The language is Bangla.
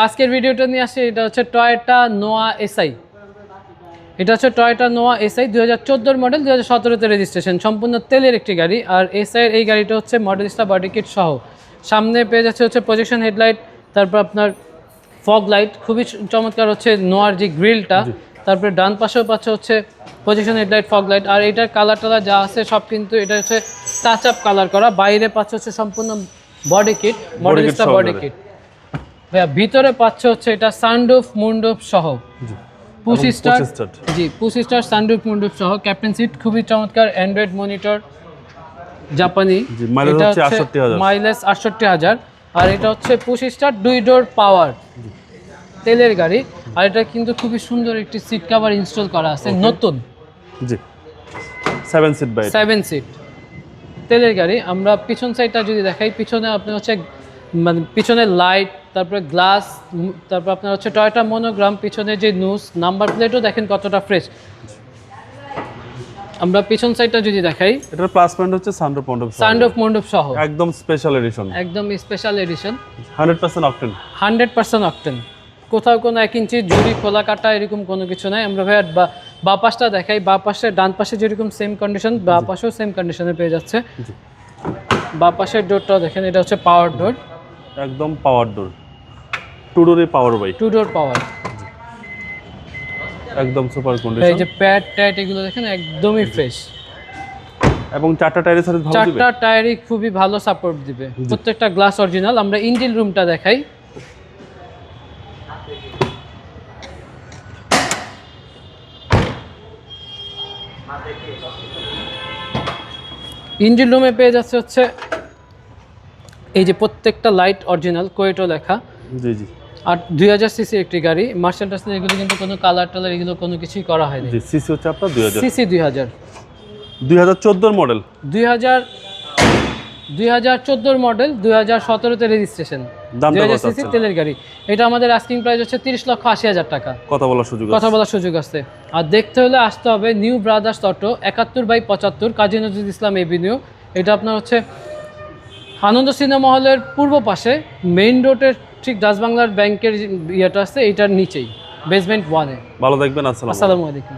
আজকের ভিডিওটা নিয়ে আসছে, এটা হচ্ছে টয়োটা নোয়া এসআই। এটা হচ্ছে টয়োটা নোয়া এসআই 2014 মডেল, 2017-তে রেজিস্ট্রেশন, সম্পূর্ণ তেলের একটি গাড়ি। আর এসআইয়ের এই গাড়িটা হচ্ছে মডেলিস্টা বডি কিট সহ। সামনে পেয়ে যাচ্ছে হচ্ছে প্রজেকশন হেডলাইট, তারপর আপনার ফগ লাইট, খুবই চমৎকার হচ্ছে নোয়ার যে গ্রিলটা। তারপরে ডান পাশেও পাচ্ছে হচ্ছে প্রজেকশন হেডলাইট, ফগ লাইট। আর এটার কালার টালার যা আছে সব কিন্তু এটা হচ্ছে টাচ আপ কালার করা। বাইরে পাচ্ছে হচ্ছে সম্পূর্ণ body kit, Modellista body kit. ভাইয়া ভিতরে পাচ্ছে হচ্ছে এটা সানরুফ মুন্ডুপ সহ, পুশ স্টার, জি পুশ স্টার সানরুফ মুন্ডুপ সহ। ক্যাপ্টেন সিট খুবই চমৎকার, অ্যান্ড্রয়েড মনিটর, জাপানি। এটা হচ্ছে মাইলেজ 68,000। আর এটা হচ্ছে পুশ স্টার 2 ডোর পাওয়ার তেলের গাড়ি। আর এটা কিন্তু খুবই সুন্দর একটি সিট কভার ইনস্টল করা আছে নতুন, জি 7 সিট বাই 7 সিট তেলের গাড়ি। আমরা পিছন সাইডটা যদি দেখাই, পিছনে আপনার হচ্ছে মানে পিছনে লাইট, তারপরে গ্লাস, তারপর আপনার হচ্ছে টয়োটা মনোগ্রাম, পিছনে যে নিউজ নাম্বার প্লেটও দেখেন কতটা ফ্রেশ। আমরা পিছন সাইডটা যদি দেখাই, এটার প্লাস পয়েন্ট হচ্ছে সানরুফ মন্ডপ সহ, একদম স্পেশাল এডিশন, একদম স্পেশাল এডিশন, 100% অকটেন, 100% অকটেন। কোথাও কোনো 1 ইঞ্চি জুড়ি খোলা কাটা এরকম কোনো কিছু নাই। আমরা ভাই বা পাশটা দেখাই, বা পাশে ডান পাশে যেরকম সেম কন্ডিশন, বা পাশেও সেম কন্ডিশনে পেয়ে যাচ্ছে। বা পাশের ডোরটাও দেখেন, এটা হচ্ছে পাওয়ার ডোর, একদম পাওয়ার ডোর, 2 ডোরে পাওয়ার বাই, 2 ডোর পাওয়ার, একদম সুপার কন্ডিশন। এই যে প্যাড ট্যাড এগুলো দেখেন একদমই ফ্রেশ। এবং 4টা টায়ারের সাথে ভালো দিবে, 4টা টায়ারই খুবই ভালো সাপোর্ট দিবে, প্রত্যেকটা গ্লাস অরিজিনাল। আমরা ইঞ্জিন রুমটা দেখাই, ইঞ্জিন রুমে পেয়ে যাচ্ছে হচ্ছে এই যে প্রত্যেকটা লাইট অরিজিনাল, কোয়েটো লেখা। জি জি। আর 2000 সিসি একটি গাড়ি, মার্সেন্টাস এগুলো কিন্তু কোনো কালার টালার এগুলো কোনো কিছুই করা হয়নি। জি সিসি হচ্ছে আপনার 2000 সিসি 2014 মডেল, 2014 মডেল, 2017-তে রেজিস্ট্রেশন, 2000 সিসি তেলের গাড়ি। এটা আমাদের আস্কিং প্রাইস হচ্ছে 30,80,000 টাকা। কথা বলার সুযোগ আছে। আর দেখতে হলে আসতে হবে new brothers auto, 71/75 Kazi Nazrul Islam Avenue. এটা আপনার হচ্ছে আনন্দ সিনেমা হলের পূর্ব পাশে, মেইন রোডের ঠিক ডাচ বাংলার ব্যাংকের ইয়েটা আছে, এটার নিচেই বেসমেন্ট 1-এ। ভালো থাকবেন, আসসালামু আলাইকুম।